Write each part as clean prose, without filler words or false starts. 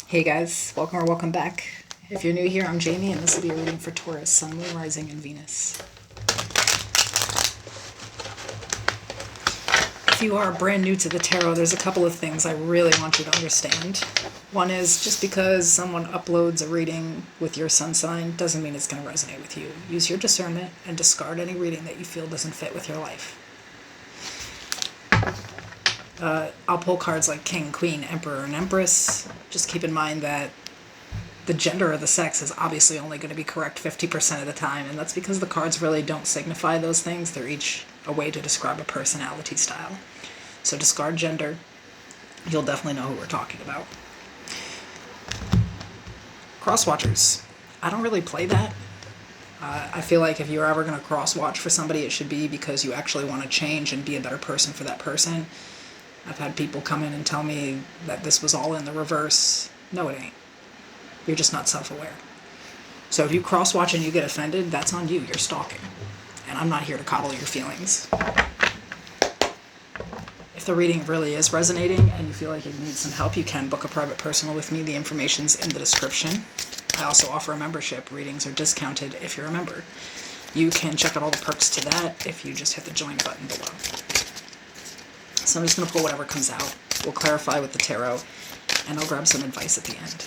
Hey guys, welcome or welcome back. If you're new here, I'm Jamie, and this will be a reading for Taurus, Sun, Moon, Rising, and Venus. If you are brand new to the tarot, there's a couple of things I really want you to understand. One is just because someone uploads a reading with your sun sign doesn't mean it's going to resonate with you. Use your discernment and discard any reading that you feel doesn't fit with your life. I'll pull cards like King, Queen, Emperor, and Empress. Just keep in mind that the gender or the sex is obviously only going to be correct 50% of the time, and that's because the cards really don't signify those things. They're each a way to describe a personality style. So discard gender. You'll definitely know who we're talking about. Crosswatchers. I don't really play that. I feel like if you're ever going to cross-watch for somebody, it should be because you actually want to change and be a better person for that person. I've had people come in and tell me that this was all in the reverse. No, it ain't. You're just not self-aware. So if you cross-watch and you get offended, that's on you. You're stalking. And I'm not here to coddle your feelings. If the reading really is resonating and you feel like you need some help, you can book a private personal with me. The information's in the description. I also offer a membership. Readings are discounted if you're a member. You can check out all the perks to that if you just hit the join button below. So I'm just going to pull whatever comes out. We'll clarify with the tarot, and I'll grab some advice at the end.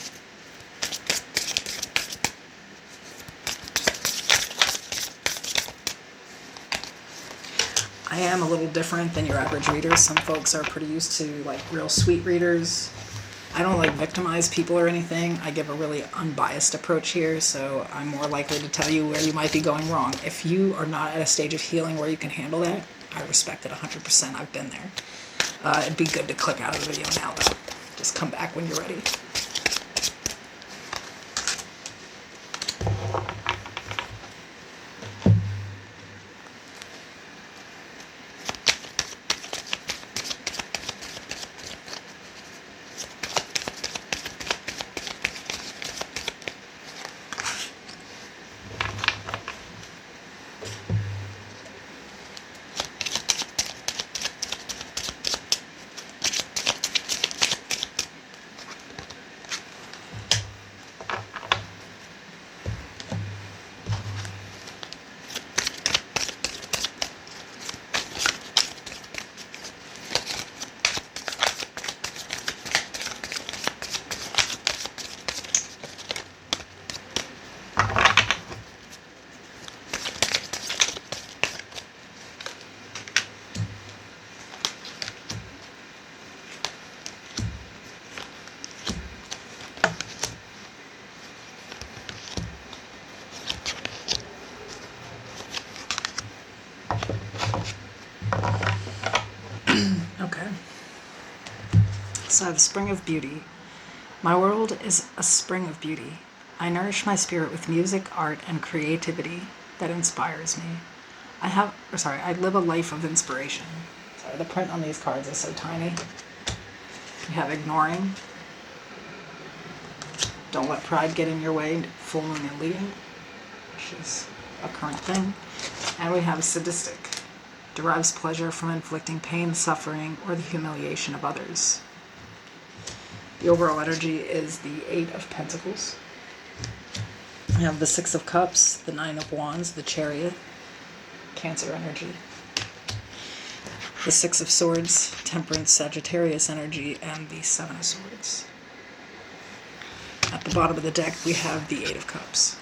I am a little different than your average reader. Some folks are pretty used to like real sweet readers. I don't like victimize people or anything. I give a really unbiased approach here, so I'm more likely to tell you where you might be going wrong. If you are not at a stage of healing where you can handle that, I respect it 100%. I've been there. It'd be good to click out of the video now, though. Just come back when you're ready. Okay. So I have a spring of beauty. My world is a spring of beauty. I nourish my spirit with music, art, and creativity that inspires me. I live a life of inspiration. Sorry, the print on these cards is so tiny. We have ignoring. Don't let pride get in your way. Full moon and leading, which is a current thing. And we have sadistic. Derives pleasure from inflicting pain, suffering, or the humiliation of others. The overall energy is the Eight of Pentacles. We have the Six of Cups, the Nine of Wands, the Chariot, Cancer energy. The Six of Swords, Temperance, Sagittarius energy, and the Seven of Swords. At the bottom of the deck, we have the Eight of Cups.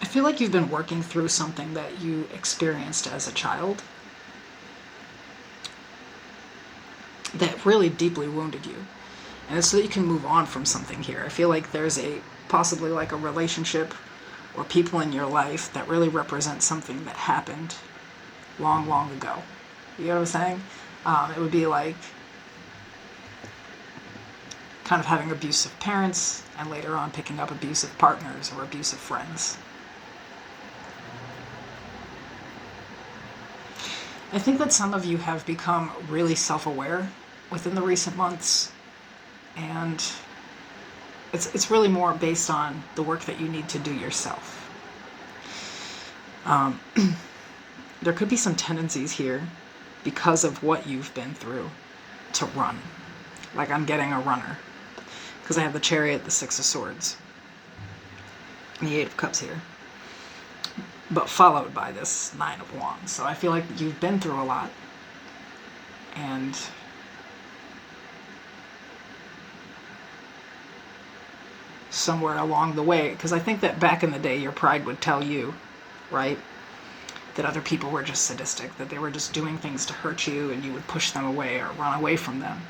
I feel like you've been working through something that you experienced as a child that really deeply wounded you. And it's so that you can move on from something here. I feel like there's possibly like a relationship or people in your life that really represent something that happened long, long ago. You know what I'm saying? It would be like kind of having abusive parents and later on picking up abusive partners or abusive friends. I think that some of you have become really self-aware within the recent months, and it's really more based on the work that you need to do yourself. There could be some tendencies here because of what you've been through to run. Like I'm getting a runner because I have the Chariot, the Six of Swords, and the Eight of Cups here, but followed by this Nine of Wands. So I feel like you've been through a lot, and somewhere along the way, because I think that back in the day your pride would tell you, right, that other people were just sadistic, that they were just doing things to hurt you and you would push them away or run away from them.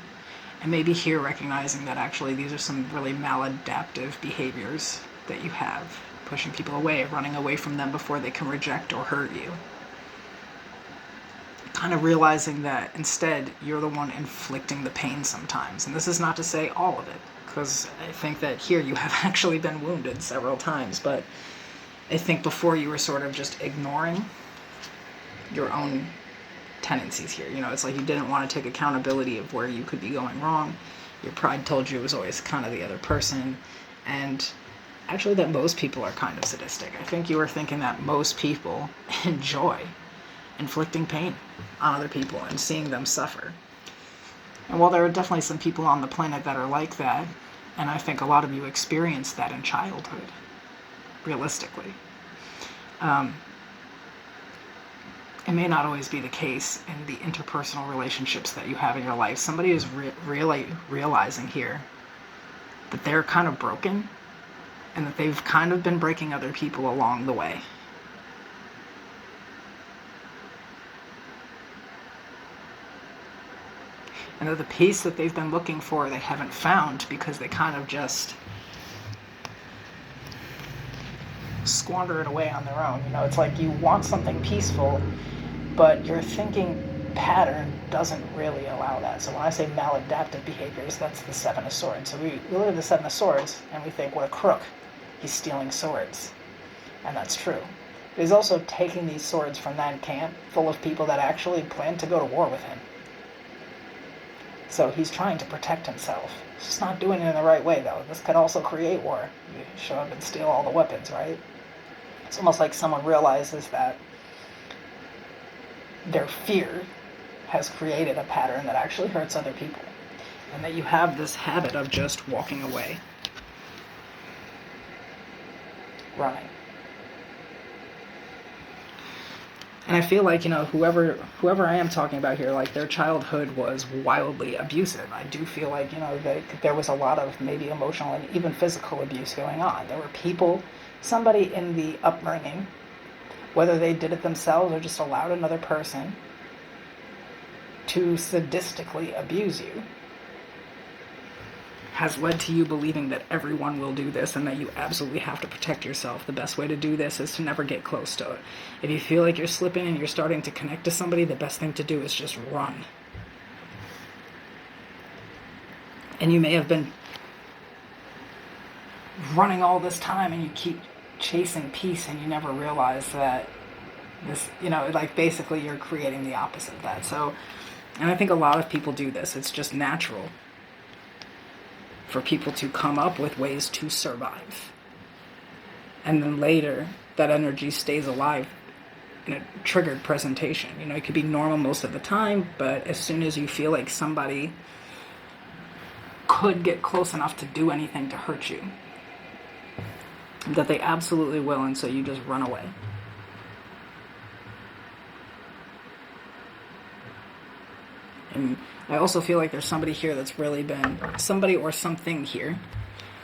And maybe here recognizing that actually these are some really maladaptive behaviors that you have, pushing people away, running away from them before they can reject or hurt you. Kind of realizing that instead you're the one inflicting the pain sometimes. And this is not to say all of it, because I think that here you have actually been wounded several times, but I think before you were sort of just ignoring your own tendencies here. You know, it's like you didn't want to take accountability of where you could be going wrong. Your pride told you it was always kind of the other person, and actually that most people are kind of sadistic. I think you were thinking that most people enjoy inflicting pain on other people and seeing them suffer. And while there are definitely some people on the planet that are like that, and I think a lot of you experienced that in childhood, realistically, it may not always be the case in the interpersonal relationships that you have in your life. Somebody is really realizing here that they're kind of broken and that they've kind of been breaking other people along the way. And that the peace that they've been looking for, they haven't found because they kind of just squander it away on their own. You know, it's like you want something peaceful, but your thinking pattern doesn't really allow that. So when I say maladaptive behaviors, that's the Seven of Swords. So we look at the Seven of Swords and we think, what a crook. He's stealing swords. And that's true. But he's also taking these swords from that camp full of people that actually plan to go to war with him. So he's trying to protect himself. He's just not doing it in the right way, though. This could also create war. You show up and steal all the weapons, right? It's almost like someone realizes that their fear has created a pattern that actually hurts other people. And that you have this habit of just walking away. Running. And I feel like, you know, whoever I am talking about here, like their childhood was wildly abusive. I do feel like, you know, there was a lot of maybe emotional and even physical abuse going on. There were people, somebody in the upbringing, whether they did it themselves or just allowed another person to sadistically abuse you, has led to you believing that everyone will do this and that you absolutely have to protect yourself. The best way to do this is to never get close to it. If you feel like you're slipping and you're starting to connect to somebody, the best thing to do is just run. And you may have been running all this time and you keep chasing peace and you never realize that this, you know, like basically you're creating the opposite of that. So, and I think a lot of people do this. It's just natural for people to come up with ways to survive. And then later, that energy stays alive in a triggered presentation. You know, it could be normal most of the time, but as soon as you feel like somebody could get close enough to do anything to hurt you, that they absolutely will, and so you just run away. And I also feel like there's somebody here that's really been, somebody or something here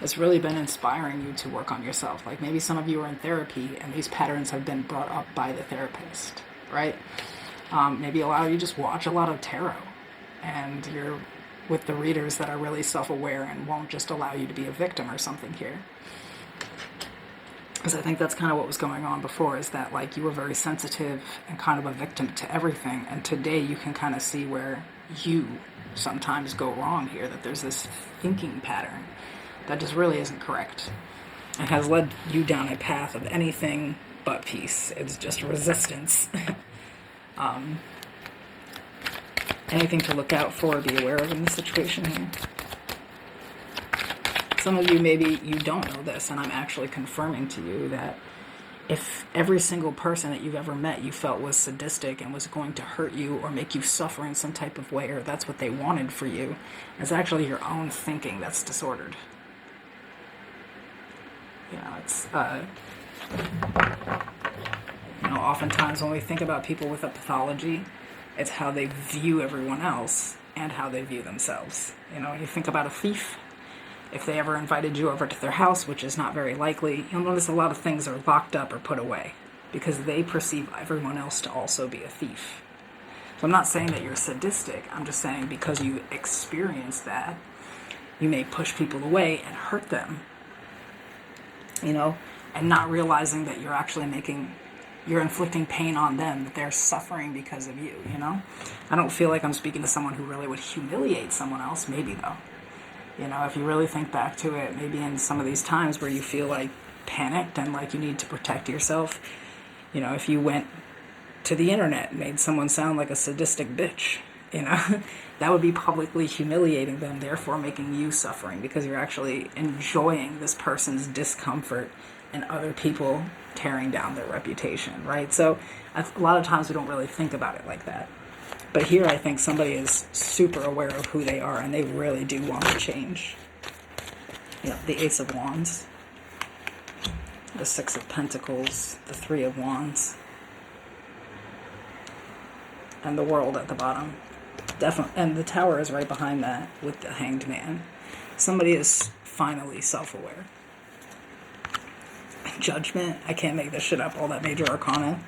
that's really been inspiring you to work on yourself. Like maybe some of you are in therapy and these patterns have been brought up by the therapist, right? Maybe a lot of you just watch a lot of tarot and you're with the readers that are really self-aware and won't just allow you to be a victim or something here. Because I think that's kind of what was going on before, is that like you were very sensitive and kind of a victim to everything, and today you can kind of see where you sometimes go wrong here, that there's this thinking pattern that just really isn't correct. It has led you down a path of anything but peace. It's just resistance. Anything to look out for or be aware of in this situation here? some of you, maybe you don't know this, and I'm actually confirming to you that if every single person that you've ever met you felt was sadistic and was going to hurt you or make you suffer in some type of way, or that's what they wanted for you, it's actually your own thinking that's disordered. It's, oftentimes when we think about people with a pathology, it's how they view everyone else and how they view themselves. You think about a thief. If they ever invited you over to their house, which is not very likely, you'll notice a lot of things are locked up or put away because they perceive everyone else to also be a thief. So I'm not saying that you're sadistic. I'm just saying because you experience that, you may push people away and hurt them, and not realizing that you're actually you're inflicting pain on them, that they're suffering because of you, I don't feel like I'm speaking to someone who really would humiliate someone else, maybe though. If you really think back to it, maybe in some of these times where you feel like panicked and like you need to protect yourself, if you went to the internet and made someone sound like a sadistic bitch, that would be publicly humiliating them, therefore making you suffering because you're actually enjoying this person's discomfort and other people tearing down their reputation, right? So a lot of times we don't really think about it like that. But here I think somebody is super aware of who they are and they really do want to change. The Ace of Wands, the Six of Pentacles, the Three of Wands, and the World at the bottom. Definitely, and the Tower is right behind that with the Hanged Man. Somebody is finally self-aware. Judgment, I can't make this shit up, all that major arcana.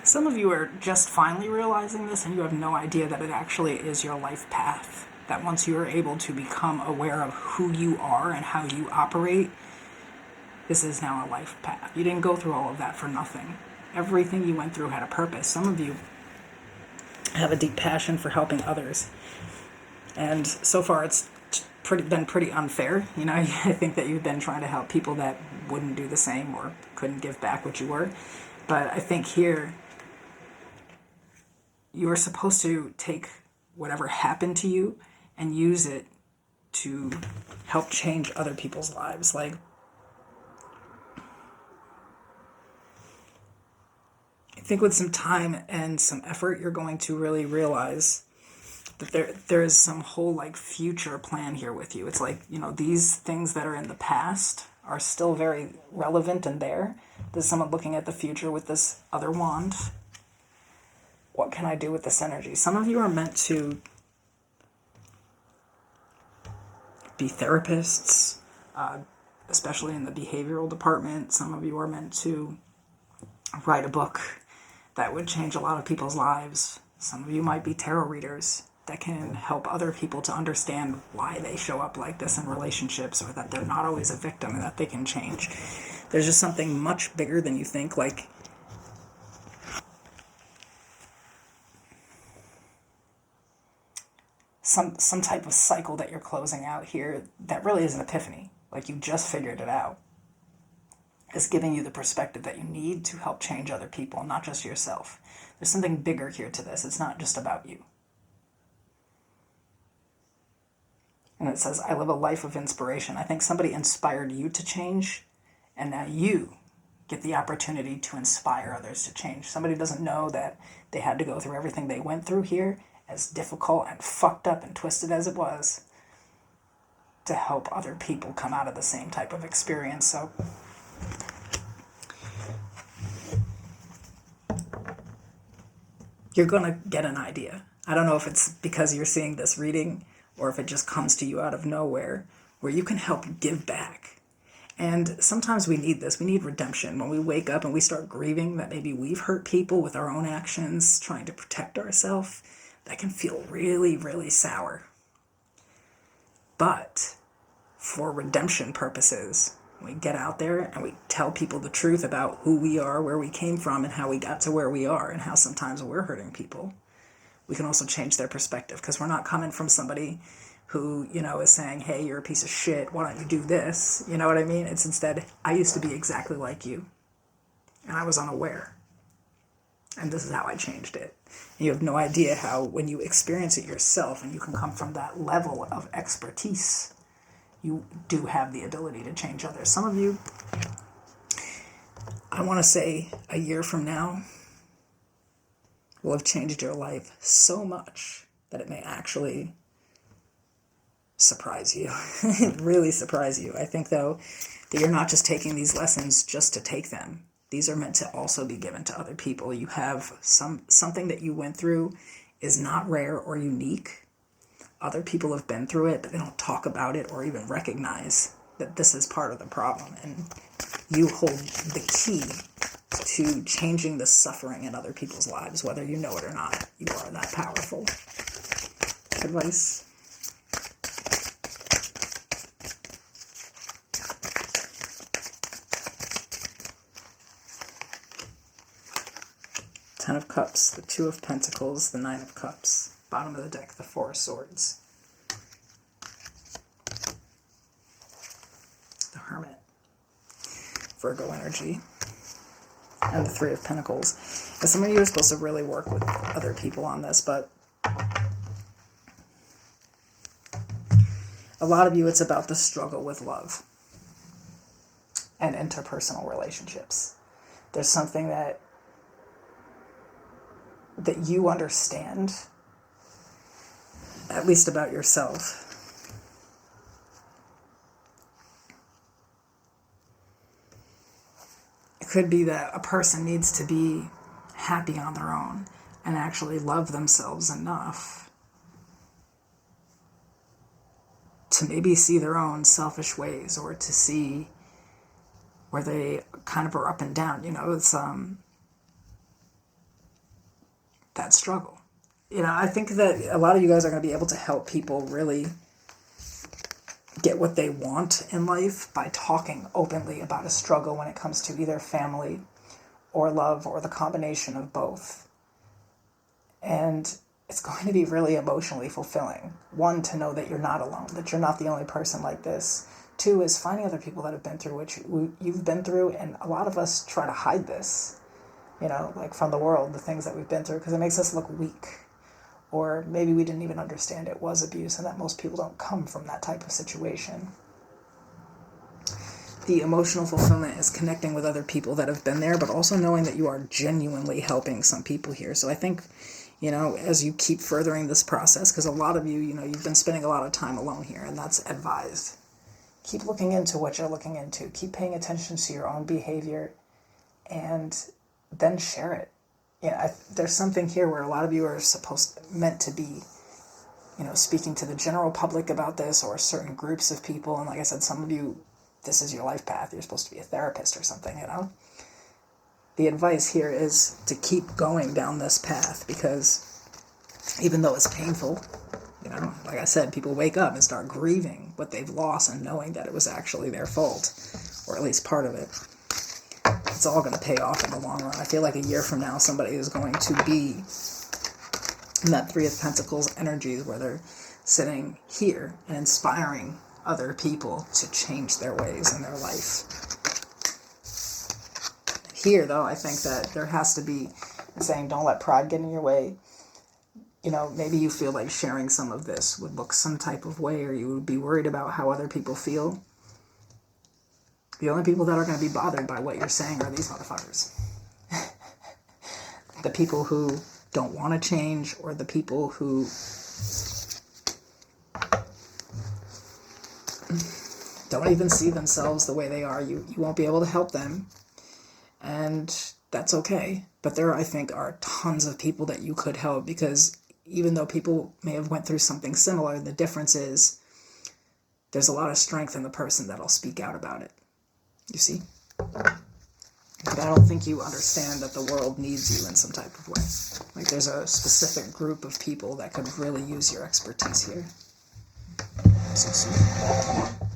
Some of you are just finally realizing this and you have no idea that it actually is your life path. That once you are able to become aware of who you are and how you operate, this is now a life path. You didn't go through all of that for nothing. Everything you went through had a purpose. Some of you have a deep passion for helping others. And so far it's been pretty unfair. I think that you've been trying to help people that wouldn't do the same or couldn't give back what you were. But I think here, you're supposed to take whatever happened to you and use it to help change other people's lives. Like, I think with some time and some effort, you're going to really realize that there is some whole future plan here with you. It's like, these things that are in the past are still very relevant and there. There's someone looking at the future with this other wand. What can I do with this energy? Some of you are meant to be therapists, especially in the behavioral department. Some of you are meant to write a book that would change a lot of people's lives. Some of you might be tarot readers that can help other people to understand why they show up like this in relationships, or that they're not always a victim and that they can change. There's just something much bigger than you think, some type of cycle that you're closing out here that really is an epiphany. You just figured it out. It's giving you the perspective that you need to help change other people, not just yourself. There's something bigger here to this. It's not just about you. And it says, I live a life of inspiration. I think somebody inspired you to change, and now you get the opportunity to inspire others to change. Somebody doesn't know that they had to go through everything they went through here, as difficult and fucked up and twisted as it was, to help other people come out of the same type of experience. So you're going to get an idea. I don't know if it's because you're seeing this reading or if it just comes to you out of nowhere, where you can help give back. And sometimes we need this. We need redemption. When we wake up and we start grieving that maybe we've hurt people with our own actions, trying to protect ourselves, that can feel really, really sour. But for redemption purposes, We get out there and we tell people the truth about who we are, where we came from, and how we got to where we are, and how sometimes we're hurting people. We can also change their perspective, because we're not coming from somebody who, is saying, hey, you're a piece of shit, why don't you do this? You know what I mean? It's instead, I used to be exactly like you, and I was unaware. And this is how I changed it. And you have no idea how, when you experience it yourself, and you can come from that level of expertise, you do have the ability to change others. Some of you, I want to say a year from now, will have changed your life so much that it may actually surprise you. Really surprise you. I think, though, that you're not just taking these lessons just to take them. These are meant to also be given to other people. You have something that you went through is not rare or unique. Other people have been through it, but they don't talk about it or even recognize that this is part of the problem. And you hold the key to changing the suffering in other people's lives, whether you know it or not. You are that powerful. Advice. Ten of Cups, the Two of Pentacles, the Nine of Cups. Bottom of the deck, the Four of Swords. The Hermit. Virgo energy. And the Three of Pentacles. And some of you are supposed to really work with other people on this, but a lot of you, it's about the struggle with love and interpersonal relationships. There's something that you understand, at least about yourself. It could be that a person needs to be happy on their own and actually love themselves enough to maybe see their own selfish ways, or to see where they kind of are up and down. It's that struggle. I think that a lot of you guys are going to be able to help people really get what they want in life by talking openly about a struggle when it comes to either family or love, or the combination of both. And it's going to be really emotionally fulfilling. One, to know that you're not alone, that you're not the only person like this. Two, is finding other people that have been through what you've been through. And a lot of us try to hide this, like from the world, the things that we've been through, because it makes us look weak. Or maybe we didn't even understand it was abuse, and that most people don't come from that type of situation. The emotional fulfillment is connecting with other people that have been there, but also knowing that you are genuinely helping some people here. So I think, as you keep furthering this process, because a lot of you, you've been spending a lot of time alone here, and that's advised. Keep looking into what you're looking into. Keep paying attention to your own behavior, and then share it. There's something here where a lot of you are meant to be, speaking to the general public about this, or certain groups of people. And like I said, some of you, this is your life path. You're supposed to be a therapist or something, The advice here is to keep going down this path, because even though it's painful, like I said, people wake up and start grieving what they've lost and knowing that it was actually their fault, or at least part of it. It's all going to pay off in the long run. I feel like a year from now, somebody is going to be in that Three of Pentacles energy, where they're sitting here and inspiring other people to change their ways in their life. Here, though, I think that there has to be saying, don't let pride get in your way. Maybe you feel like sharing some of this would look some type of way, or you would be worried about how other people feel. The only people that are going to be bothered by what you're saying are these motherfuckers. The people who don't want to change, or the people who don't even see themselves the way they are. You won't be able to help them, and that's okay. But there, I think, are tons of people that you could help, because even though people may have went through something similar, the difference is there's a lot of strength in the person that'll speak out about it. You see? But I don't think you understand that the world needs you in some type of way. Like, there's a specific group of people that could really use your expertise here. So sweet.